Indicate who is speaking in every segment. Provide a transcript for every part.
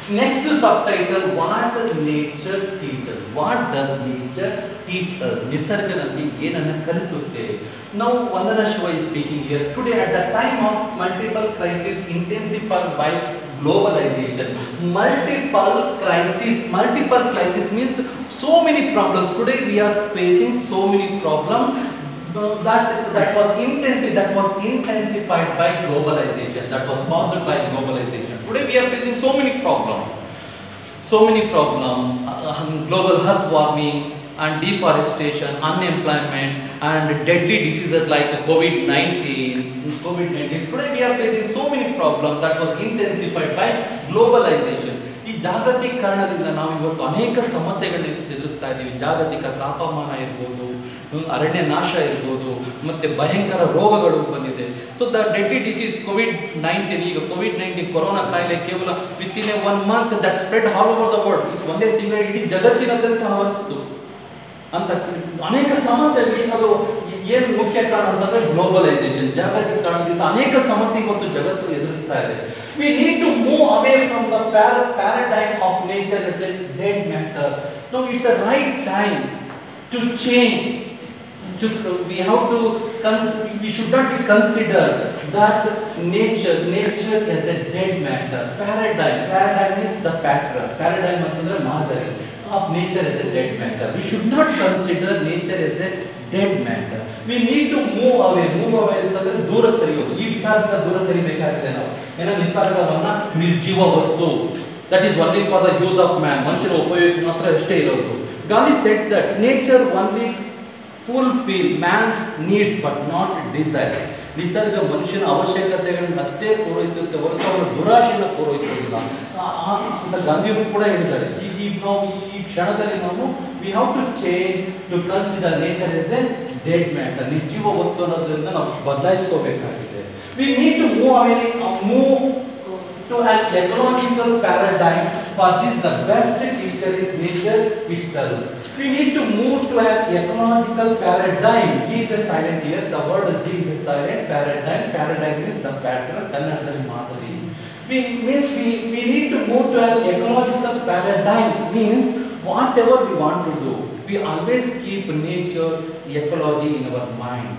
Speaker 1: Next subtitle, what nature teaches. What does nature teach us? ನಿಸರ್ಗದಲ್ಲಿ ಏನನ್ನ ಕಲಿಸುತ್ತೆ. Now Vandana Shiva is speaking here. Today at the time of multiple crises intensified by globalization. Multiple crisis means so many problems. Today we are facing so many problems. That was intensified by globalization. That was caused by globalization. Today we are facing so many problems. Global earth warming and deforestation, unemployment, and deadly diseases like COVID-19. Today we are facing so many problems that was intensified by globalization. ಈ ಜಾಗತೀಕರಣದಿಂದ ನಾವು ಇವತ್ತು ಅನೇಕ ಸಮಸ್ಯೆಗಳನ್ನ ಎದುರಿಸ್ತಾ ಇದ್ದೀವಿ. ಜಾಗತಿಕ ತಾಪಮಾನ ಇರ್ಬೋದು, ಅರಣ್ಯ ನಾಶ ಇರ್ಬೋದು, ಮತ್ತು ಭಯಂಕರ ರೋಗಗಳು ಬಂದಿದೆ. So the deadly disease COVID-19, ಈಗ COVID-19 ಕೊರೋನಾ ಕಾಯಿಲೆ ಕೇವಲ within 1 month that spread all over the world. ಒಂದೇ ತಿಂಗಳು ಇಡೀ ಜಗತ್ತಿನಾದ್ಯಂತ ಹರಡಿಸ್ತು ಅಂತ ಅನೇಕ ಸಮಸ್ಯೆಗಳಿಗೆ ಅದು ಏನು ಮುಖ್ಯ ಕಾರಣ ಅಂತಂದ್ರೆ ಗ್ಲೋಬಲೈಸೇಷನ್. ಜಾಗತೀಕರಣದಿಂದ ಅನೇಕ ಸಮಸ್ಯೆ ಇವತ್ತು ಜಗತ್ತು ಎದುರಿಸ್ತಾ ಇದೆ. We need to move away from the paradigm of nature as a dead matter. No, it's the right time to change. We should not consider that nature as a dead matter. Paradigm is the pattern. Paradigm ಅಂತಂದ್ರೆ ಮಾದರಿ of nature as a dead matter. We should not consider nature as a dead matter. We need to move away ಅಂತಂದ್ರೆ ದೂರ ಸರಿಯೋದು. ಈ ವಿಚಾರದಿಂದ ದೂರ ಸರಿಬೇಕಾಗಿದೆ ನಾವು. ಏನೋ ನಿಸರ್ಗವನ್ನ ನಿರ್ಜೀವ ವಸ್ತು, that is only for the use of man, ಮನುಷ್ಯನ ಉಪಯೋಗಕ್ಕೆ ಮಾತ್ರ ಅಷ್ಟೇ ಇರೋದು. Gandhi said that nature only fulfill man's needs but not desire. ನಿಸರ್ಗ ಮನುಷ್ಯನ ಅವಶ್ಯಕತೆಗಳನ್ನು ಅಷ್ಟೇ ಪೂರೈಸುತ್ತೆ ಹೊರತು ಅವರ ದುರಾಶೆಯನ್ನು ಪೂರೈಸುವುದಿಲ್ಲ ಅಂತ ಗಾಂಧಿಯವರು ಕೂಡ ಹೇಳಿದ್ದಾರೆ. ನಾವು ಈ ಕ್ಷಣದಲ್ಲಿ ನಾವು we have to change to consider nature as a dead matter. ನಿರ್ಜೀವ ವಸ್ತು ಅನ್ನೋದ್ರಿಂದ ನಾವು ಬದಲಾಯಿಸ್ಕೋಬೇಕಾಗಿದೆ. We need to move to an ecological paradigm. For this the best teacher is nature itself. We need to move to an ecological paradigm. Jesus silent here. The word Jesus silent. Paradigm is the pattern. Kannadadalli madari. We need to move to an ecological paradigm. Means whatever we want to do, we always keep nature, ecology in our mind.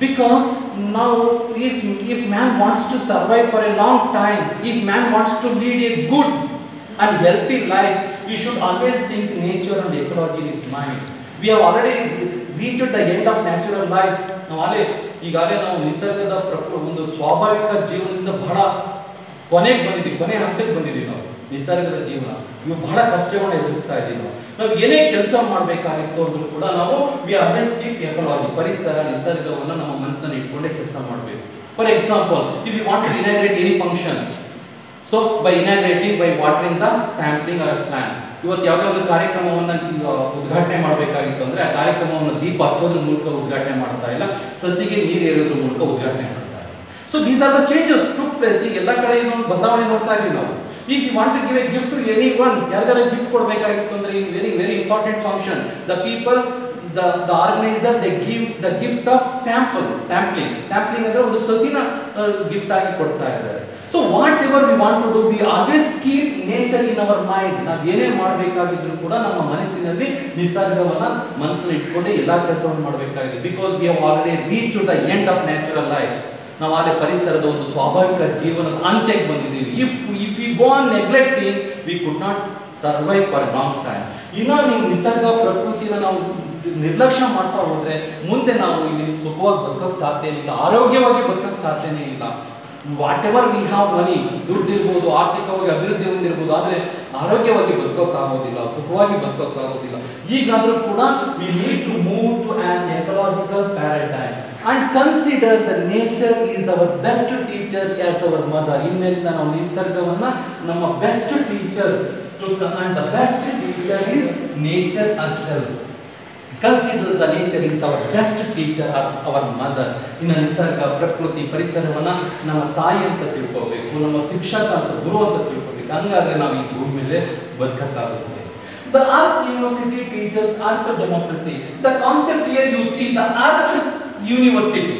Speaker 1: Because now if man wants to survive for a long time, if man wants to lead a good and healthy life, we should always think nature and ecology in his mind. We have already reached the end of natural life. ಈಗಾಗಲೇ ನಾವು ನಿಸರ್ಗದ ಒಂದು ಸ್ವಾಭಾವಿಕ ಜೀವನದಿಂದ ಬಹಳ ಕೊನೆ ಹಂತಕ್ಕೆ ಬಂದಿದ್ದೀವಿ. ನಾವು ನಿಸರ್ಗದ ಜೀವನ ಇವು ಬಹಳ ಕಷ್ಟಗಳನ್ನ ಎದುರಿಸ್ತಾ ಇದ್ದೀವಿ. ನಾವು ಏನೇ ಕೆಲಸ ಮಾಡಬೇಕಾಗಿತ್ತು ಅಂದ್ರೂ ಕೂಡ ನಾವು ವಿ ಆಲ್ವೇಸ್ ಕೀಪ್ ಎಕಾಲಜಿ, ಪರಿಸರ ನಿಸರ್ಗವನ್ನು ನಮ್ಮ ಮನಸ್ಸಿನಲ್ಲಿ ಇಟ್ಕೊಂಡೇ ಕೆಲಸ ಮಾಡಬೇಕು. For example, if you want to inaugurate any function, so by watering the sampling or plant. ಇವತ್ತು ಯಾವುದೇ ಒಂದು ಕಾರ್ಯಕ್ರಮವನ್ನು ಉದ್ಘಾಟನೆ ಮಾಡಬೇಕಾಗಿತ್ತು ಅಂದರೆ ಆ ಕಾರ್ಯಕ್ರಮವನ್ನು ದೀಪ ಹಚ್ಚೋದ್ರ ಮೂಲಕ ಉದ್ಘಾಟನೆ ಮಾಡ್ತಾ ಇಲ್ಲ, ಸಸಿಗೆ ನೀರು ಏರೋದ್ರ ಮೂಲಕ ಉದ್ಘಾಟನೆ ಮಾಡ್ತಾ ಇಲ್ಲ. So these are the changes took place. ಈಗ ಎಲ್ಲ ಕಡೆ ಇನ್ನೊಂದು ಬದಲಾವಣೆ ನೋಡ್ತಾ ಇದ್ದೀವಿ ನಾವು. ಈಗ you want to give a gift to any one, ಯಾರಿಗಾರ ಗಿಫ್ಟ್ ಕೊಡಬೇಕಾಗಿತ್ತು ಅಂದರೆ in very important function, the people the organizer they give the gift of sampling ಅಂದ್ರೆ ಒಂದು ಸಸಿನ ಗಿಫ್ಟ್ ಆಗಿ ಕೊಡ್ತಾ ಇದ್ದಾರೆ. So whatever we want to do, we always keep nature in our mind. ನಾವು ಏನೇ ಮಾಡಬೇಕಾಗಿದ್ರು ಕೂಡ ನಮ್ಮ ಮನಸ್ಸಿನಲ್ಲಿ ನಿಸರ್ಗವನ್ನ ಮನಸ್ಸಲ್ಲಿ ಇಟ್ಕೊಂಡೆ ಎಲ್ಲಾ ಕೆಲಸವನ್ನು ಮಾಡಬೇಕಾಗಿದೆ. Because we have already reach to the end of natural life. ನಾವು ಆಲೆ ಪರಿಸರದ ಒಂದು ಸ್ವಾಭಾವಿಕ ಜೀವನದ ಅಂತ್ಯಕ್ಕೆ ಬಂದಿದ್ದೀವಿ. If we go on neglecting we could not survive for long time. ಇನ್ನು ನೀವು ನಿಸರ್ಗ ಪ್ರಕೃತಿನ ನಾವು ನಿರ್ಲಕ್ಷ್ಯ ಮಾಡ್ತಾ ಹೋದ್ರೆ ಮುಂದೆ ನಾವು ಇಲ್ಲಿ ಸುಖವಾಗಿ ಬದುಕೋಕ್ಕೆ ಸಾಧ್ಯ ಇಲ್ಲ, ಆರೋಗ್ಯವಾಗಿ ಬದುಕೋಕ್ಕೆ ಸಾಧ್ಯನೇ ಇಲ್ಲ. What ever we have money, ದುಡ್ಡು ಇರ್ಬೋದು, ಆರ್ಥಿಕವಾಗಿ ಅಭಿವೃದ್ಧಿ ಹೊಂದಿರ್ಬೋದು, ಆದರೆ ಆರೋಗ್ಯವಾಗಿ ಬದುಕೋಕ್ಕಾಗೋದಿಲ್ಲ, ಸುಖವಾಗಿ ಬದುಕೋಕ್ಕಾಗೋದಿಲ್ಲ. ಈಗಾದರೂ ಕೂಡ we need to move to an ecological paradigm and consider the nature is our best teacher as our mother. ಇನ್ಮೇಲಿಂದ ನಾವು ನಿಸರ್ಗವನ್ನ ನಮ್ಮ best teacher and the best teacher is nature herself. Consider the nature is our best teacher or our mother. ಇನ್ನು ನಿಸರ್ಗ ಪ್ರಕೃತಿ ಪರಿಸರವನ್ನು ನಮ್ಮ ತಾಯಿ ಅಂತ ತಿಳ್ಕೋಬೇಕು, ನಮ್ಮ ಶಿಕ್ಷಕ ಅಂತ ಗುರು ಅಂತ ತಿಳ್ಕೋಬೇಕು. ಹಂಗಾದ್ರೆ ನಾವು ಈ ಭೂಮಿ ಮೇಲೆ ಬದುಕಕ್ಕಾಗುತ್ತೆ. The Earth University teaches Earth democracy. The concept here you see the Earth University.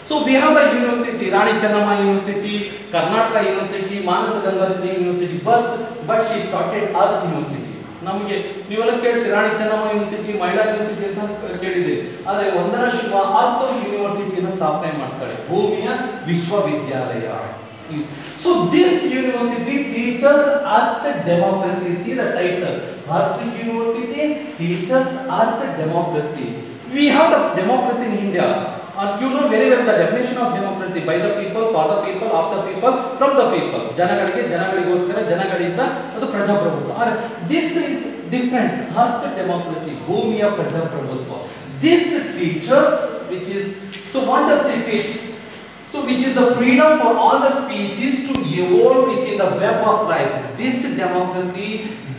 Speaker 1: So we have the university, Rani Channamma University, Karnataka University, Manasa Gangatri University, but she started Earth University. ನಮಗೆ ನೀವೆಲ್ಲ ಕೇಳ್ತೀರಿ Rani Chennamma university, ಮಹಿಳಾ university ಅಂತ ಕೇಳಿದಿರಿ. ಆದರೆ ವಂದನಾ ಶಿವ ಅರ್ಥ ಯೂನಿವರ್ಸಿಟಿಯನ್ನು ಸ್ಥಾಪನೆ ಮಾಡ್ತಾಳೆ, ಭೂಮಿಯ ವಿಶ್ವವಿದ್ಯಾಲಯ. So this university teaches earth democracy. See the title, Earth University teaches earth democracy. We have the democracy in India. And you know very well the definition of democracy: by the people, for the people, of the people, from the people. ಜನಗಳಿಗೆ, ಜನಗಳಿಗೋಸ್ಕರ, ಜನಗಳಿಂದ, ಅದು ಪ್ರಜಾಪ್ರಭುತ್ವ. This is different. Earth democracy, ಭೂಮಿಯ ಪ್ರಜಾಪ್ರಭುತ್ವ. This teaches, which is, so what does it teach? So which is the freedom for all the species to evolve within the web of life. This democracy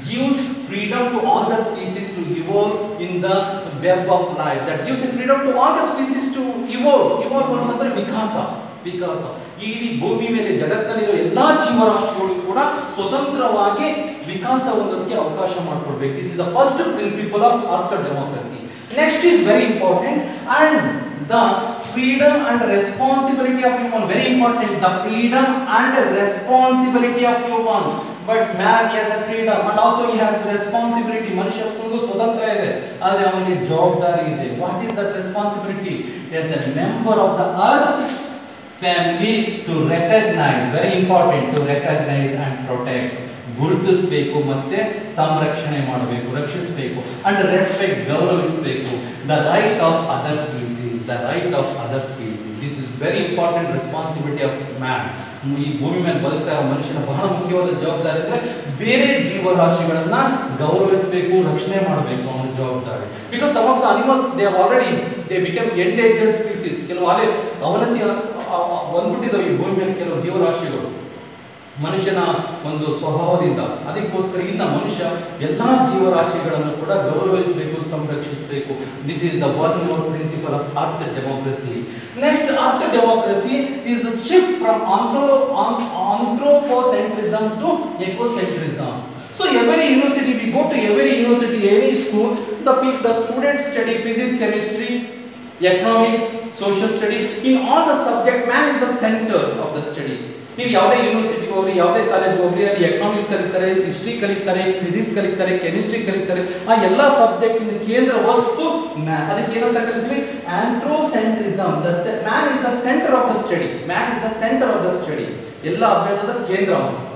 Speaker 1: gives freedom to all the species to evolve in the web of life. That gives freedom to all the species to evolve. Evolve ಅಂತಂದ್ರೆ ವಿಕಾಸ. ಈ ಭೂಮಿ ಮೇಲೆ ಜಗತ್ತಿನಲ್ಲಿರೋ ಎಲ್ಲಾ ಜೀವರಾಶಿಗಳು ಕೂಡ ಸ್ವತಂತ್ರವಾಗಿ ವಿಕಾಸ ಹೊಂದೋದಕ್ಕೆ ಅವಕಾಶ ಮಾಡಿಕೊಡ್ಬೇಕು. This is the first principle of earth democracy. Next is very important, and the freedom and responsibility of human, very important, the freedom and responsibility of human. But man has a freedom and also he has responsibility. ಮನುಷ್ಯನಿಗೂ ಸ್ವತಂತ್ರ ಇದೆ, ಆದರೆ ಅವನಿಗೆ ಜವಾಬ್ದಾರಿ ಇದೆ. What is that responsibility? As a member of the earth family to recognize, very important, to recognize and protect, ಗುರುತಿಸಬೇಕು ಮತ್ತೆ ಸಂರಕ್ಷಣೆ ಮಾಡಬೇಕು, ರಕ್ಷಿಸಬೇಕು, ಅಂಡ್ ರೆಸ್ಪೆಕ್ಟ್, ಗೌರವಿಸಬೇಕು, the right of other species, the right of other species. This is very important responsibility of man. ಈ ಭೂಮಿ ಮೇಲೆ ಬದುಕ್ತಾ ಇರೋ ಮನುಷ್ಯನ ಬಹಳ ಮುಖ್ಯವಾದ ಜವಾಬ್ದಾರಿ ಅಂದರೆ ಬೇರೆ ಜೀವರಾಶಿಗಳನ್ನ ಗೌರವಿಸಬೇಕು, ರಕ್ಷಣೆ ಮಾಡಬೇಕು, ಅವನ ಜವಾಬ್ದಾರಿ. Because some of the animals they have already they become endangered species. ಕೆಲವು ಅವನತಿ ಬಂದ್ಬಿಟ್ಟಿದ್ದಾವೆ ಈ ಭೂಮಿ ಮೇಲೆ ಕೆಲವು ಜೀವರಾಶಿಗಳು ಮನುಷ್ಯನ ಒಂದು ಸ್ವಭಾವದಿಂದ. ಅದಕ್ಕೋಸ್ಕರ ಇನ್ನು ಮನುಷ್ಯ ಎಲ್ಲ ಜೀವರಾಶಿಗಳನ್ನು ಕೂಡ ಗೌರವಿಸಬೇಕು, ಸಂರಕ್ಷಿಸಬೇಕು. This is the one more principle of earth democracy. Next, earth democracy is the shift from anthropocentrism to ecocentrism. So every university, we go to every university, any school, the students study physics, chemistry, economics, social study. In all the subject, man is the center of the study. ನೀವು ಯಾವುದೇ ಯೂನಿವರ್ಸಿಟಿಗೆ ಹೋಗ್ರಿ, ಯಾವುದೇ ಕಾಲೇಜ್ಗೆ ಹೋಗ್ರಿ, ಅಲ್ಲಿ economics ಕಲಿತಾರೆ, history ಕಲಿತಾರೆ, physics ಕಲಿತಾರೆ, ಕೆಮಿಸ್ಟ್ರಿ ಕಲಿತಾರೆ. ಆ ಎಲ್ಲ ಸಬ್ಜೆಕ್ಟಿನ ಕೇಂದ್ರ ವಸ್ತು ಮ್ಯಾನ್. ಅದಕ್ಕೆ ಏನಂತ ಕರಿತೀವಿ? Anthropocentrism. Man is the centre of the study. Man is the centre of the study. ಎಲ್ಲ ಅಭ್ಯಾಸದ ಕೇಂದ್ರ.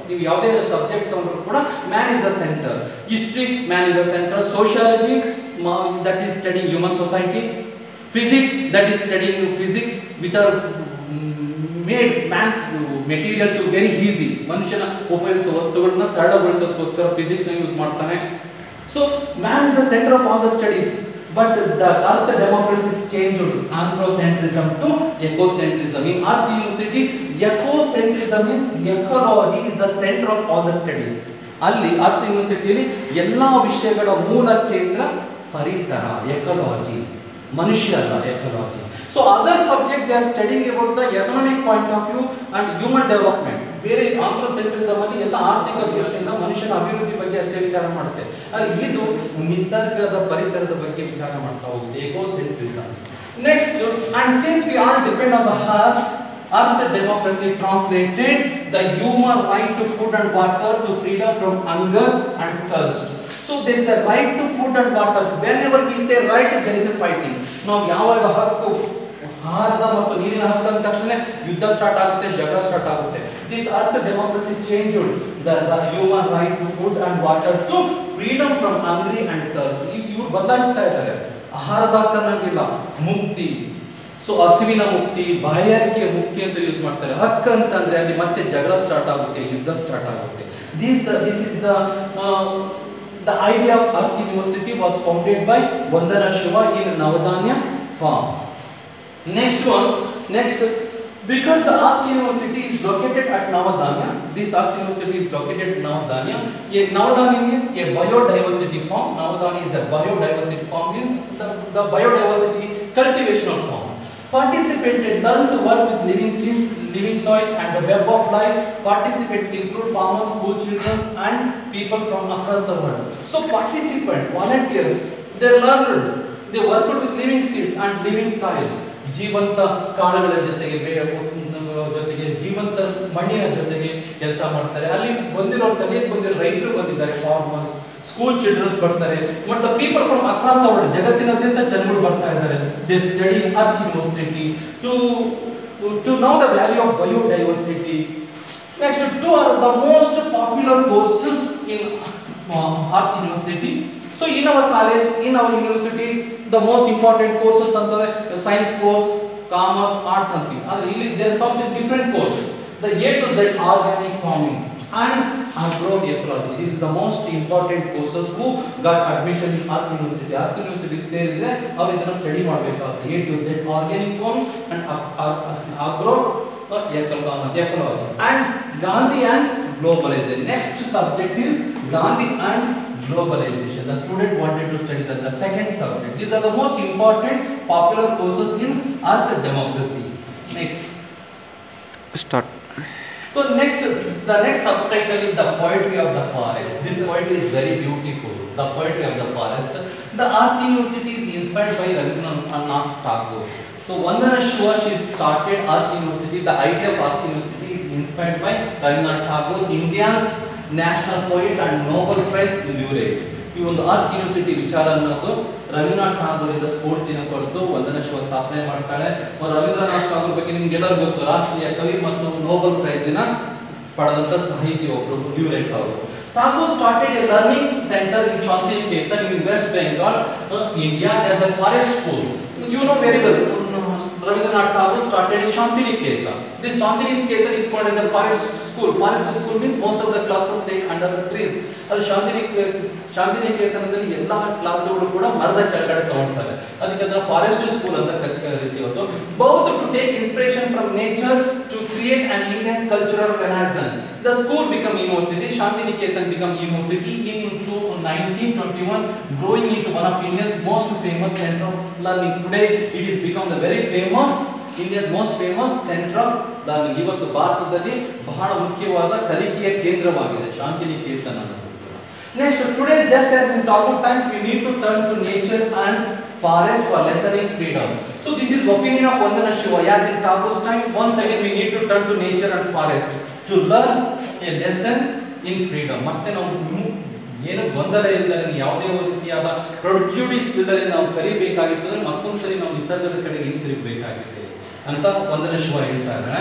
Speaker 1: ನೀವು ಯಾವುದೇ ಸಬ್ಜೆಕ್ಟ್ ತಗೊಂಡ್ರು ಕೂಡ man is the centre. History, man is the centre. Sociology, that is studying human society. Physics, that is studying physics which are made man's material to very easy. ಮನುಷ್ಯನ ಉಪಯೋಗಿಸುವ ವಸ್ತುಗಳನ್ನ ಸರಳಗೊಳಿಸೋದಕ್ಕೋಸ್ಕರ ಫಿಸಿಕ್ಸ್ ನ ಯೂಸ್ ಮಾಡ್ತಾನೆ. So man is the center of all the studies, but the earth democracy is changed anthropocentrism to ecocentrism. In Earth University, ecocentrism is ecology is the center of all the studies. ಅಲ್ಲಿ earth ಯೂನಿವರ್ಸಿಟಿಯಲ್ಲಿ ಎಲ್ಲಾ ವಿಷಯಗಳ ಮೂಲ ಕೇಂದ್ರ ಪರಿಸರ, ecology. ಮನುಷ್ಯ ಅಲ್ಲ, ecology. So other subject they are studying about the economic point of view and human development. ಬೇರೆ ಆಂಥ್ರೋಸೆಂಟ್ರಿಸಮ್ ಅಲ್ಲಿ ಎಲ್ಲ ಆರ್ಥಿಕ ದೃಷ್ಟಿಯಿಂದ ಮನುಷ್ಯನ ಅಭಿವೃದ್ಧಿ ಬಗ್ಗೆ ಅಷ್ಟೇ ವಿಚಾರ ಮಾಡುತ್ತೆ. ಆದರೆ ಇದು ನಿಸರ್ಗದ ಪರಿಸರದ ಬಗ್ಗೆ ವಿಚಾರ ಮಾಡ್ತಾ ಹೋಗುತ್ತೆ, ecocentrism. Next, and since we all depend on the earth democracy translated the human right to food and water to freedom from hunger and thirst. So there is a right to food and water. Whenever we say right, there is a fighting. ನಾವು ಯಾವಾಗ ಹಕ್ಕು, ಆಹಾರದ ಮತ್ತು ನೀರಿನ ಹಕ್ಕು ಅಂದ ತಕ್ಷಣ ಯುದ್ಧ ಸ್ಟಾರ್ಟ್ ಆಗುತ್ತೆ, ಜಗಳ ಸ್ಟಾರ್ಟ್ ಆಗುತ್ತೆ. This earth democracy changed the human right to food and water to freedom from hunger and thirst. ಇವರು ಬದಲಾಯಿಸ್ತಾ ಇದ್ದಾರೆ. ಆಹಾರದ ಹಕ್ಕನ್ನಂಗಿಲ್ಲ, ಮುಕ್ತಿ. ಸೊ ಹಸಿವಿನ ಮುಕ್ತಿ, ಬಾಯಾರಿಕೆಯ ಮುಕ್ತಿ ಅಂತ ಯೂಸ್ ಮಾಡ್ತಾರೆ. ಹಕ್ಕು ಅಂತಂದ್ರೆ ಅಲ್ಲಿ ಮತ್ತೆ ಜಗಳ ಸ್ಟಾರ್ಟ್ ಆಗುತ್ತೆ, ಯುದ್ಧ ಸ್ಟಾರ್ಟ್ ಆಗುತ್ತೆ. This is the idea of Earth University was founded by Vandana Shiva in Navadanya farm. Next, because the Earth University is located at Navadanya, this Earth University is located at Navadanya. Navadanya is a biodiversity farm. Navadanya is a biodiversity farm, means the biodiversity cultivational farm. Participated, learn to work with living seeds, living soil and the web of life. Participate include farmers, school children and people from across the world. So participant, volunteers, they learned, they worked with living seeds and living soil. ಜೀವಂತ ಕಾಡುಗಳ ಜೊತೆಗೆ ಜೊತೆಗೆ ಜೀವಂತ ಮಣ್ಣಿನ ಜೊತೆಗೆ ಕೆಲಸ ಮಾಡ್ತಾರೆ. ಅಲ್ಲಿ ಕಲಿಯಕ್ಕೆ ಬಂದಿರೋ ರೈತರು ಬಂದಿದ್ದಾರೆ, ಫಾರ್ಮರ್ಸ್, ಸ್ಕೂಲ್ ಚಿಲ್ಡ್ರನ್ ಬರ್ತಾರೆ, ಮತ್ತು people from across the world, ಜಗತ್ತಿನಾದ್ಯಂತ ಜನಗಳು ಬರ್ತಾ ಇದ್ದಾರೆ. They study earth university to know the value of biodiversity. Next, two are the most popular courses in Art University. So in our college, in our university, the most important courses are the science course, commerce, arts something. There is something different course. The A to Z organic farming and agroecology. This is the most important courses. Who got admission in Art University? Art University says that our idana study ಮಾಡಬೇಕಾಗುತ್ತೆ. A to Z organic farming and agroecology and Gandhi and globalization. Next subject is Gandhi and globalization. The student wanted to study that, the second subject. These are the most important popular courses in Earth democracy. Next,
Speaker 2: start.
Speaker 1: So the next subtitle is the poetry of the forest. This poetry is very beautiful. The poetry of the forest. The Art University is inspired by Rabindranath Tagore. So Vandana Shiva, she started Art University. The idea of Art University is inspired by Rabindranath Tagore, India's national poet and Nobel Prize laureate. ಈ ಒಂದು art university ವಿಚಾರ ಅನ್ನೋದು ರವೀಂದ್ರನಾಥ್ ಠಾಗೂರಿಂದ ಸ್ಫೂರ್ತಿನ ಪಡೆದು ವಂದನಾ ಶಿವ ಸ್ಥಾಪನೆ ಮಾಡ್ತಾಳೆ. ರವೀಂದ್ರನಾಥ್ ಠಾಗೂರ್ ಬಗ್ಗೆ ನಿಮ್ಗೆ ಎಲ್ಲರೂ ಗೊತ್ತು, ರಾಷ್ಟ್ರೀಯ ಕವಿ ಮತ್ತು ನೋಬೆಲ್ ಪ್ರೈಸಿನ ಪಡೆದಂತ ಸಾಹಿತಿ ಒಬ್ಬರು, ಲ್ಯೂರೆಟ್ ಅವರು. Tagore started a learning center in Shantiniketan in West Bengal, India, as a forest school. You know very well, Rabindranath Tagore started in Shantiniketan. This Shantiniketan is called as a forest school. Forest school means most of the classes take under the trees. ಅದು ಶಾಂತಿನಿಕೇತನದಲ್ಲಿ ಎಲ್ಲಾ ಕ್ಲಾಸ್ಗಳು ಕೂಡ ಮರದ ಕೆಳಗಡೆ ತಗೊಳ್ತಾರೆ. ಅದಕ್ಕೆ ಅದನ್ನ forest school ಅಂತ ಕರೀತೀವತ್ತು. Both to take inspiration from nature to create an Indian cultural renaissance. The school became university. Shantiniketan became university in 1921, growing into one of India's most famous center of learning. Today it is become the very famous India's most famous center of learning. ಇವತ್ತು ಭಾರತದಲ್ಲಿ ಬಹಳ ಮುಖ್ಯವಾದ ಕಲಿಕೆಯ ಕೇಂದ್ರವಾಗಿದೆ ಶಾಂತಿನಿಕೇತನ ಅನ್ನೋದು. Next, today just as in Tagore times, we need to turn to nature and forest for lessening freedom. So this is opinion of Vandana Shiva. As in Tagore's time, once again we need to turn to nature and forest to learn a lesson in freedom. ಮತ್ತೆ ನಾವು ಏನು ಗೊಂದಲ ಇಲ್ಲದೆ ಯಾವುದೇ ರೀತಿಯಾದ produce ಇಲ್ಲದೆ ನಾವು ಕಲಿಬೇಕಾಗಿತ್ತು ಅಂದ್ರೆ ಮತ್ತೊಂದ್ಸರಿ ನಾವು ನಿಸರ್ಗದ ಕಡೆಗೆ ಹಿಂತಿರುಗಬೇಕಾಗಿದೆ ಅಂತ ವಂದನಾ ಶಿವ ಹೇಳ್ತಾರೆ.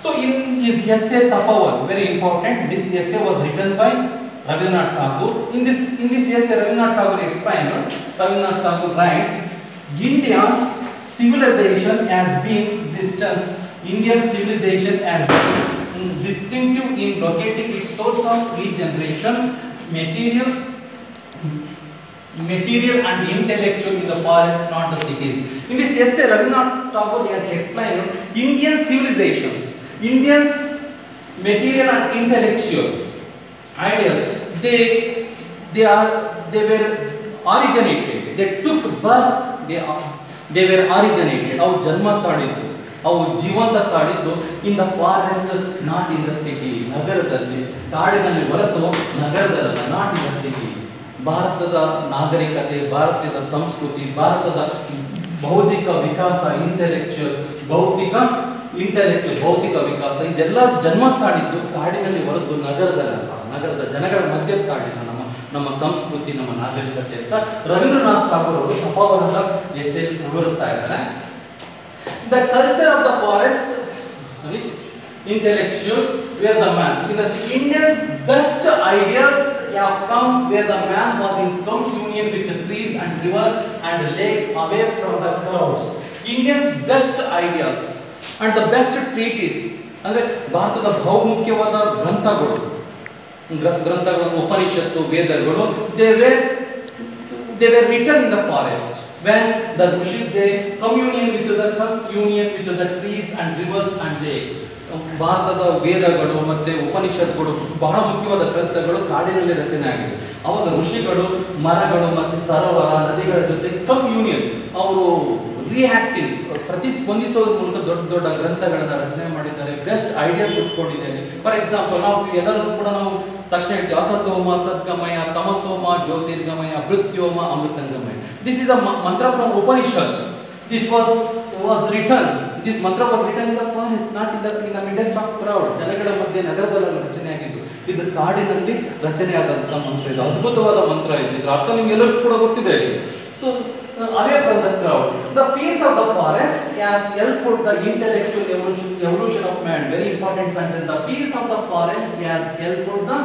Speaker 1: So in his essay Tapavan, very important, this essay was written by Rabindranath Tagore. In this essay, Rabindranath Tagore explained. Rabindranath Tagore writes, India's civilization has been distant. Indian civilization has been distinctive in locating its source of regeneration, material and intellectual in the forest, not the cities. In this essay, Rabindranath Tagore has explained Indian civilizations, Indians' material and intellectual ideas. They were originated. They took birth. They were originated. ಅವು ಜನ್ಮ ತಾಳಿದ್ದು, ಅವು ಜೀವಂತ ತಾಳಿದ್ದು in the forest, not in the city. ನಗರದಲ್ಲಿ, ಕಾಡಿನಲ್ಲಿ ಹೊರತು ನಗರದಲ್ಲ, not in the city. ಭಾರತದ ನಾಗರಿಕತೆ, ಭಾರತದ ಸಂಸ್ಕೃತಿ, ಭಾರತದ ಬೌದ್ಧಿಕ ವಿಕಾಸ, ಭೌತಿಕ ವಿಕಾಸ ಇದೆಲ್ಲ ಜನ್ಮ ತಾಳಿದ್ದು ಕಾಡಿನಲ್ಲಿ ಹೊರತು ನಗರದಲ್ಲ, ನಗರದ ಜನಗಳ ಮಧ್ಯ ತಾಳಿದ ನಮ್ಮ ಸಂಸ್ಕೃತಿ, ನಮ್ಮ ನಾಗರಿಕತೆ ಅಂತ ರವೀಂದ್ರನಾಥ್ ಠಾಗೂರ್ ಅವರು ತಪೋವನದ ಎಸೆ ವಿವರಿಸ್ತಾ ಇದ್ದಾರೆ. The culture of the forest, intellectual, where the man, in the India's best ideas have come where the man was in communion with the trees and river and lakes, away from the crowds. India's best ideas and the best treatise, ಅಂದ್ರೆ ಭಾರತದ ಬಹುಮುಖ್ಯವಾದ ಗ್ರಂಥಗಳು, ಉಪನಿಷತ್ತು, ವೇದಗಳು, they were written in the forest. When the rishis, they communion with the trees and rivers and lakes. ಭಾರತದ ವೇದಗಳು ಮತ್ತೆ ಉಪನಿಷತ್ತುಗಳು ಬಹಳ ಮುಖ್ಯವಾದ ಗ್ರಂಥಗಳು ಕಾಡಿನಲ್ಲಿ ರಚನೆ ಆಗಿದೆ. ಅವಾಗ ಋಷಿಗಳು ಮರಗಳು ಮತ್ತೆ ಸರೋವರ ನದಿಗಳ ಜೊತೆ ಕಮ್ಯೂನಿಯನ್, ಅವರು ರಿಯಾಕ್ಟಿವ್ ಪ್ರತಿಸ್ಪಂದಿಸೋದ್ರ ಮೂಲಕ ದೊಡ್ಡ ದೊಡ್ಡ ಗ್ರಂಥಗಳನ್ನು ರಚನೆ ಮಾಡಿದ್ದಾರೆ. ಬೆಸ್ಟ್ ಐಡಿಯಾಸ್ ಉಟ್ಕೊಂಡಿದ್ದೇನೆ. ಫಾರ್ ಎಕ್ಸಾಂಪಲ್, ನಾವು ಎಲ್ಲರೂ ಕೂಡ ನಾವು ತಕ್ಷಣ ಹೇಳ್ತೀವಿ ಅಸತೋಮ ಸದ್ಗಮಯ, ತಮಸೋಮ ಜ್ಯೋತಿರ್ಗಮಯ, ಮೃತ್ಯೋಮ ಅಮೃತಂಗಮಯ. ದಿಸ್ ಇಸ್ ಅ ಮಂತ್ರ from Upanishad. This was was written, this mantra was written in the forest, not in the midst of crowd. ಜನಗಳ ಮಧ್ಯೆ ನಗರದಲ್ಲಿ ರಚನೆಯಾಗಿದ್ದು. ಇದು ಕಾಡಿನಲ್ಲಿ ರಚನೆಯಾದಂಥ ಮಂತ್ರ. ಇದು ಅದ್ಭುತವಾದ ಮಂತ್ರ ಇದು. ಇದರ ಅರ್ಥ ನಿಮ್ಗೆಲ್ಲರಿಗೂ ಕೂಡ ಗೊತ್ತಿದೆ. So away from the crowd, the peace of the forest has helped the intellectual evolution of man. Very important sentence. The peace of the forest has helped the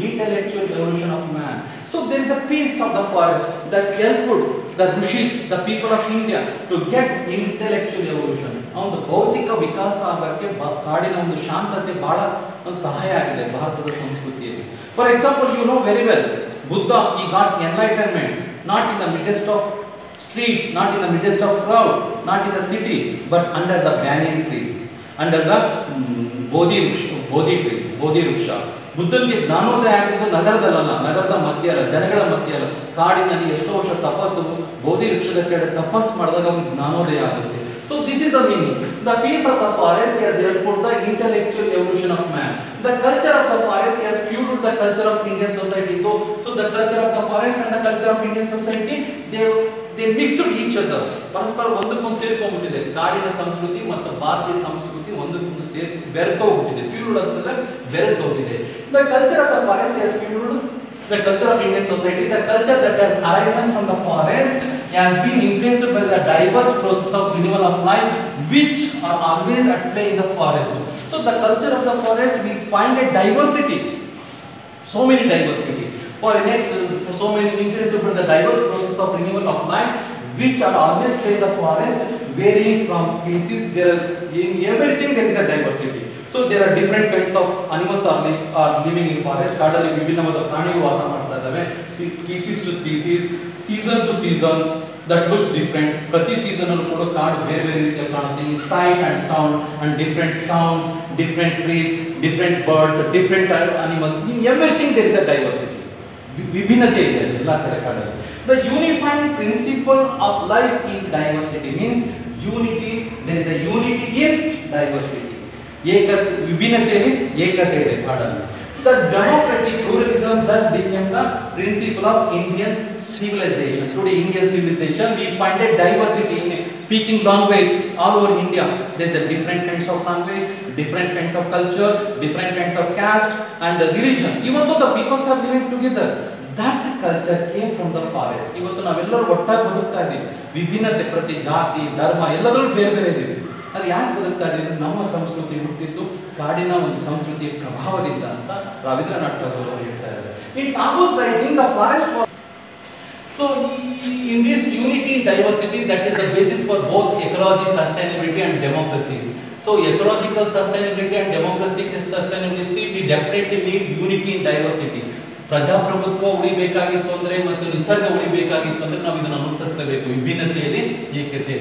Speaker 1: intellectual evolution of man. So there is a peace of the forest that helped the rishis, the people of India, to get intellectual evolution. ಒಂದು ಭೌತಿಕ ವಿಕಾಸ ಆಗಕ್ಕೆ ಕಾಡಿನ ಒಂದು ಶಾಂತತೆ ಬಹಳ ಒಂದು ಸಹಾಯ ಆಗಿದೆ ಭಾರತದ ಸಂಸ್ಕೃತಿಯಲ್ಲಿ. For example, you know very well, Buddha, he got enlightenment not in the midst of streets, not in the midst of crowd, not in the city, but under the banyan trees, under the bodhi ವೃಕ್ಷ. ಬುದ್ಧನಿಗೆ ಜ್ಞಾನೋದಯ ಆಗಿದ್ದು ನಗರದಲ್ಲ, ನಗರದ ಮಧ್ಯ ಅಲ್ಲ, ಜನಗಳ ಮಧ್ಯ ಅಲ್ಲ, ಕಾಡಿನಲ್ಲಿ ಎಷ್ಟೋ ವರ್ಷ ತಪಸ್ಸು, ಬೋಧಿ ವೃಕ್ಷದ ಕೆಳಗೆ ತಪಸ್ಸು ಮಾಡಿದಾಗ ಅವನಿಗೆ ಜ್ಞಾನೋದಯ ಆಗುತ್ತೆ. So this is the meaning. The peace of the forest has helped the intellectual evolution of man. The culture of the forest has fueled the culture of Indian society. So the culture of the forest and the culture of Indian society, they mixed each other. ಪರಸ್ಪರ ಒಂದಕ್ಕೊಂದು ಸೇರ್ಕೊಂಡ್ಬಿಟ್ಟಿದೆ. ಕಾಡಿನ ಸಂಸ್ಕೃತಿ ಮತ್ತು ಭಾರತೀಯ ಸಂಸ್ಕೃತಿ ಒಂದಕ್ಕೊಂದು ಬೆರೆತೋಗ್ಬಿಟ್ಟಿದೆ. ಫ್ಯೂಲ್ಡ್ ಅಂತಂದ್ರೆ ಬೆರೆತೋಗಿದೆ. The culture of the forest has fueled the culture of Indian society. The culture that has arisen from the forest has been influenced by the diverse process of renewal of life, which are always at play in the forest. So the culture of the forest, we find a diversity, so many diversity. For so many influenced by the diverse process of renewal of life, which are always play in the forest, varying from species. There are, in everything there is a diversity. So there are different kinds of animals are living in forest. ಕಾಡಲ್ಲಿ ವಿಭಿನ್ನವಾದ ಪ್ರಾಣಿಗಳು ವಾಸ ಮಾಡ್ತಾ ಇದ್ದಾವೆ. Species to species, season to season, that looks different. ಪ್ರತಿ season ಅಲ್ಲೂ ಕೂಡ ಕಾಡು ಬೇರೆ ಬೇರೆ ರೀತಿಯ ಕಾಣುತ್ತೆ. Sight and sound and different sounds, different trees, different birds, different animals. In everything there is a diversity. ವಿಭಿನ್ನತೆ ಇದೆ ಎಲ್ಲ ಕಡೆ ಕಾಡಲ್ಲಿ. The unifying principle of life in diversity means unity. There is a unity in diversity. ವಿಭಿನ್ನತೆಯಲ್ಲಿ ಏಕತೆ ಇದೆ ಕಾಡಲ್ಲಿ. The democratic pluralism thus became the principle of Indian civilization. Today Indian civilization, we find a diversity in speaking language all over India. There's a different kinds of language, different kinds of culture, different kinds of caste and religion. Even though the peoples are living together, that culture came from the forest. ಇವತ್ತು ನಾವೆಲ್ಲರೂ ಒಟ್ಟಾಗಿ ಬದುಕ್ತಾ ಇದ್ದೀವಿ. ವಿಭಿನ್ನತೆ, ಪ್ರತಿ ಜಾತಿ ಧರ್ಮ ಎಲ್ಲದರಲ್ಲೂ ಬೇರೆ ಬೇರೆ ಇದ್ದೀವಿ. ಅದು ಯಾಕೆ ಬದುಕ್ತಾ ಇದ್ದೀವಿ? ನಮ್ಮ ಸಂಸ್ಕೃತಿ ಹುಟ್ಟಿದ್ದು ಕಾಡಿನ ಒಂದು ಸಂಸ್ಕೃತಿಯ ಪ್ರಭಾವದಿಂದ ಅಂತ ರವೀಂದ್ರನಾಥ್ ಠಾಗೂರ್ ಅವರು ಹೇಳ್ತಾ ಇದ್ದಾರೆ. In Tagore's writing, the forest was so in this unity in diversity, that is the basis for both ecology, sustainability and democracy. So ecological sustainability and democratic sustainability, we definitely need unity in diversity. ಪ್ರಜಾಪ್ರಭುತ್ವ ಉಳಿಬೇಕಾಗಿತ್ತು ಅಂದ್ರೆ ಮತ್ತು ನಿಸರ್ಗ ಉಳಿಬೇಕಾಗಿತ್ತು ಅಂದ್ರೆ ನಾವು ಇದನ್ನು ಅನುಸರಿಸಬೇಕು. ವಿಭಿನ್ನತೆಯಲ್ಲಿ ಏಕತೆ.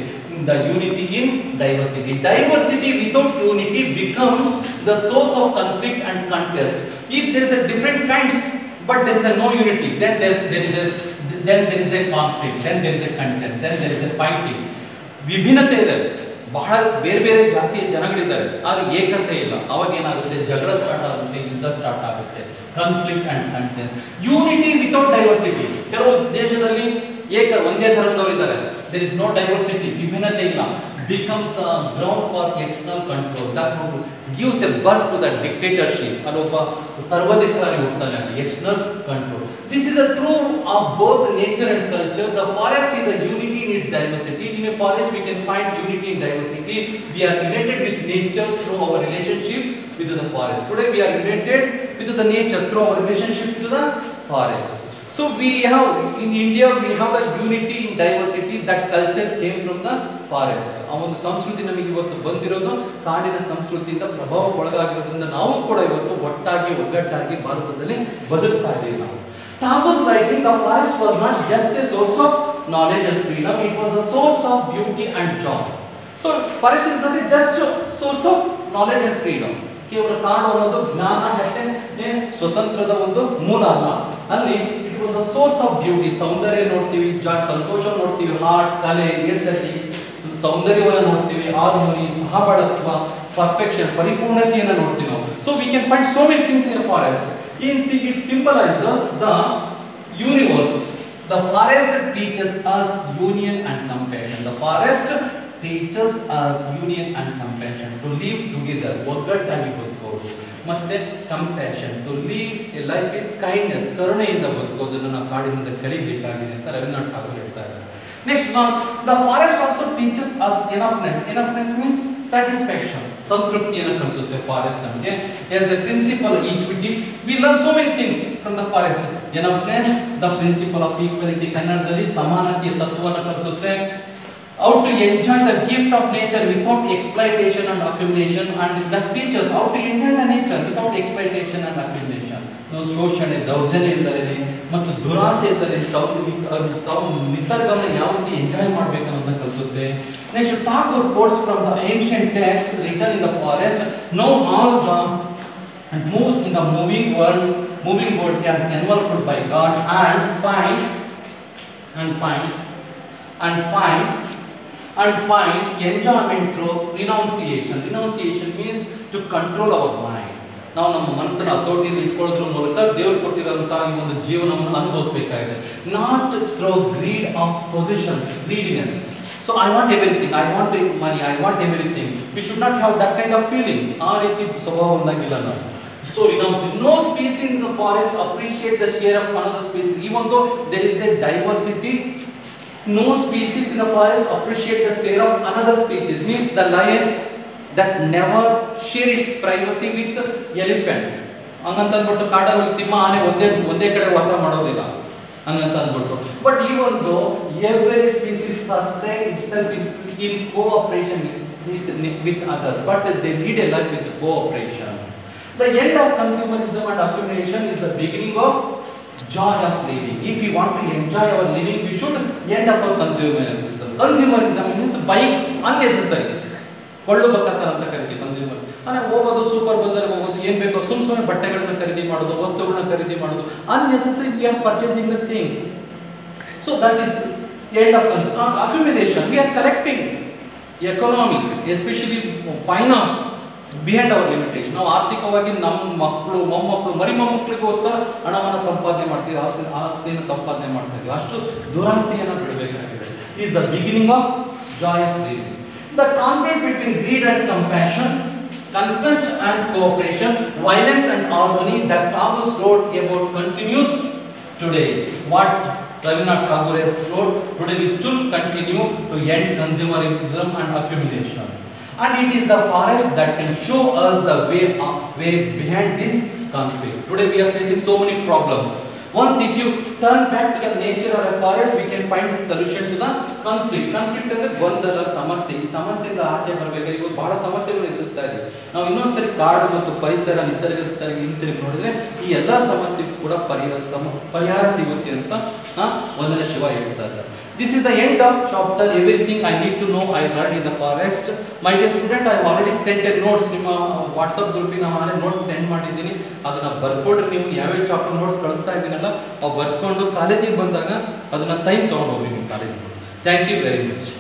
Speaker 1: The unity in diversity. Diversity without unity becomes the source of conflict and contest. If there is a different kinds but there is a no unity, then there is a conflict, then there is a contest, then there is a fighting. ವಿಭಿನ್ನತೆ ಇದೆ, ಬಹಳ ಬೇರೆ ಬೇರೆ ಜಾತಿಯ ಜನಗಳಿದ್ದಾರೆ, ಆದರೆ ಏಕತೆ ಇಲ್ಲ. ಅವಾಗ ಏನಾಗುತ್ತೆ? ಜಗಳ ಸ್ಟಾರ್ಟ್ ಆಗುತ್ತೆ, ಯುದ್ಧ ಸ್ಟಾರ್ಟ್ ಆಗುತ್ತೆ, conflict and content. Unity without diversity. ಕೆಲವು ದೇಶದಲ್ಲಿ ಒಂದೇ ಧರ್ಮದವರು ಇದ್ದಾರೆ, ದೇರ್ ಇಸ್ ನೋ ಡೈವರ್ಸಿಟಿ, ವಿಭಿನ್ನತೆ ಇಲ್ಲ. Become the ground for external control. That gives a birth to the dictatorship. ಅಲ್ಲೊಬ್ಬ ಸರ್ವಾಧಿಕಾರಿ ಹೋಗ್ತಾನೆ, external control. This is a true of both nature and culture. The forest is a unity in its diversity. In a forest we can find unity in diversity. We are united with nature through our relationship with the forest. Today we are united with the nature through our relationship to the forest. So we have in India we have the unity in diversity. That culture came from the forest. ಆ ಒಂದು ಸಂಸ್ಕೃತಿ ನಮಗೆ ಇವತ್ತು ಬಂದಿರೋದು ಕಾಡಿನ ಸಂಸ್ಕೃತಿಯಿಂದ ಪ್ರಭಾವಕ್ಕೊಳಗಾಗಿರೋದ್ರಿಂದ ನಾವು ಕೂಡ ಇವತ್ತು ಒಗ್ಗಟ್ಟಾಗಿ ಭಾರತದಲ್ಲಿ ಬದುಕ್ತಾ ಇದ್ದೀವಿ ನಾವು. Tagore's writing, the forest was not just a source of knowledge and freedom, it was a source of beauty and joy. So forest is not just a source of knowledge and freedom. ಕೇವಲ ಕಾಡು ಅನ್ನೋದು ಜ್ಞಾನ ಅಷ್ಟೇ ಸ್ವತಂತ್ರದ ಒಂದು ಮೂಲ ಅಲ್ಲ. ಅಲ್ಲಿ it was the source of beauty. ಸೌಂದರ್ಯ ನೋಡ್ತೀವಿ, ಸಂತೋಷ ನೋಡ್ತೀವಿ, ಹಾರ್ಟ್, ಕಲೆ, ಎಸ್ಥೆಟಿಕ್, ಸೌಂದರ್ಯವನ್ನು ನೋಡ್ತೀವಿ, ಹಾರ್ಮೋನಿ, ಸಹಬಾಳ್ವ, ಪರ್ಫೆಕ್ಷನ್, ಪರಿಪೂರ್ಣತೆಯನ್ನು ನೋಡ್ತೀವಿ ನಾವು. So we can find so many things in forest. It symbolizes the universe. The forest teaches us union and compassion. The forest teaches us union and compassion to live together, ಒಗ್ಗಟ್ಟಾಗಿ ಬದುಕೋದು, ಮತ್ತೆ compassion to live a life with kindness, ಕರುಣೆಯಿಂದ ಬದುಕೋದನ್ನು ನಾವು ಕಾಡಿನಿಂದ ಕಲಿಬೇಕಾಗಿದೆ ಅಂತ ರವೀಂದ್ರನಾಥ್ ಠಾಗೂರ್ ಹೇಳ್ತಾ ಇದ್ದಾರೆ. Next the forest also teaches us enoughness. Enoughness means satisfaction, ಸಂತೃಪ್ತಿಯನ್ನು ಕಲಿಸುತ್ತೆ ಫಾರೆಸ್ಟ್ ನಮಗೆ. As a principle equity we learn so many things from the forest. Enoughness the principle of equality, ಕನ್ನಡದಲ್ಲಿ ಸಮಾನತೆಯ ತತ್ವವನ್ನು ಕಲಿಸುತ್ತೆ. How to enjoy the gift of nature without exploitation and accumulation, and that teaches how to enjoy the nature without exploitation and accumulation. ಶೋಷಣೆ, ದೌರ್ಜನ್ಯ ಇಲ್ಲದೆ ಮತ್ತು ದುರಾಸೆ ಇಲ್ಲದೆ ನಿಸರ್ಗವನ್ನು ಯಾವ ರೀತಿ ಎಂಜಾಯ್ ಮಾಡಬೇಕನ್ನೋದನ್ನ ಕಲಿಸುತ್ತೆ. Next Tagore quotes from the ancient text written in the forest. Know all the moves in the moving world as enveloped by God and find enjoyment through renunciation. Renunciation means to control our mind. ನಾವು ನಮ್ಮ ಮನಸ್ಸನ್ನು ಹತೋಟಿಯಲ್ಲಿ ಇಟ್ಕೊಳ್ಳೋದ್ರ ಮೂಲಕ ದೇವರು ಕೊಟ್ಟಿರೋಂಥ ಈ ಒಂದು ಜೀವನವನ್ನು ಅನುಭವಿಸಬೇಕಾಗಿದೆ. Not through greed of positions, greediness. So I want everything, I want money, I want everything. We should not have that kind of feeling. ಆ ರೀತಿ ಸ್ವಭಾವ ಹೊಂದಾಗಿಲ್ಲ ನಾವು. So renunciation. No species in the forest appreciate the share of another species, even though there is a diversity. No species in the forest appreciate the share of another species. Means the lion that never share its privacy with elephant. ಹಂಗಂತ ಅಂದ್ಬಿಟ್ಟು ಕಾಡಲ್ಲಿ ಸಿಂಹ, ಆನೆ ಒಂದೇ ಕಡೆ ವಾಸ ಮಾಡೋದಿಲ್ಲ ಹಂಗಂತ ಅಂದ್ಬಿಟ್ಟು. But even though every species sustain itself in cooperation with others, but they lead a life with cooperation. The end of consumerism and accumulation is the beginning of joy of living. If we want to enjoy our living, we should end up our consumerism. Consumerism means buying unnecessary. ಕೊಳ್ಳಬೇಕಂತ ಅಂತ ಕರಿತೀವಿ consumer. ಅಂದರೆ ಹೋಗೋದು, super ಬಜಾರ್ಗೆ ಹೋಗೋದು, ಏನು ಬೇಕೋ ಸುಮ್ಮನೆ ಬಟ್ಟೆಗಳನ್ನ ಖರೀದಿ ಮಾಡೋದು, ವಸ್ತುಗಳನ್ನ ಖರೀದಿ ಮಾಡೋದು, unnecessary we are purchasing the things. So that is end of accumulation. We are collecting economy, especially finance, behind our limitation. ನಾವು ಆರ್ಥಿಕವಾಗಿ ನಮ್ಮ ಮಕ್ಕಳು, ಮೊಮ್ಮಕ್ಕಳು, ಮರಿ ಮೊಮ್ಮಕ್ಕಳಿಗೋಸ್ಕರ ಹಣವನ್ನು ಸಂಪಾದನೆ ಮಾಡ್ತೀವಿ, ಆಸ್ತಿಯನ್ನು ಸಂಪಾದನೆ ಮಾಡ್ತಾ ಇದ್ದೀವಿ. ಅಷ್ಟು ದುರಾಸೆಯನ್ನು ಬಿಡಬೇಕಾಗಿದೆ. Is the beginning of joy of living. The conflict between greed and compassion, conquest and cooperation, violence and harmony that Tagore wrote about continues today. What Rabindranath Tagore has wrote today, we still continue to end consumerism and accumulation. And it is the forest that can show us the way behind this conflict. Today we are facing so many problems. Once if you turn back to the nature of a forest, we can find the solution to the conflict. Conflict ಅಂದ್ರೆ ಗೊಂದಲ, ಸಮಸ್ಯೆ. ಈ ಸಮಸ್ಯೆಯಿಂದ ಆಚೆ ಬರಬೇಕಾಗಿ ಇವತ್ತು ಬಹಳ ಸಮಸ್ಯೆಗಳು ಎದುರಿಸ್ತಾ ಇದ್ದೀವಿ. ನಾವು ಇನ್ನೊಂದ್ಸರಿ ಕಾಡು ಮತ್ತು ಪರಿಸರ, ನಿಸರ್ಗದ ಹಿಂತಿರುಗಿ ನೋಡಿದ್ರೆ ಈ ಎಲ್ಲ ಸಮಸ್ಯೆಗೂ ಕೂಡ ಪರಿಹಾರ ಸಿಗುತ್ತೆ ಅಂತ ವಂದನ ಶಿವ ಹೇಳ್ತಾ ಇದ್ದಾರೆ. This is the end of chapter. Everything I need to know I learned in the forest. My dear student, I have already sent a notes. ನಿಮ್ಮ ವಾಟ್ಸಪ್ ಗ್ರೂಪಿಗೆ ನಾನು ಆಲ್ರೆಡಿ ನೋಟ್ಸ್ ಸೆಂಡ್ ಮಾಡಿದ್ದೀನಿ. ಅದನ್ನ ಬರ್ಕೊಂಡ್ರೆ ನೀವು ಯಾವ್ಯಾವ ಚಾಪ್ಟರ್ ನೋಟ್ಸ್ ಕಳಿಸ್ತಾ ಇದ್ದೀನಲ್ಲ ಅವು ಬರ್ಕೊಂಡು ಕಾಲೇಜಿಗೆ ಬಂದಾಗ ಅದನ್ನ ಸೈನ್ ತೊಗೊಂಡು ಹೋಗಿ ನಿಮ್ಮ ಕಾಲೇಜಿಗೆ. Thank you very much.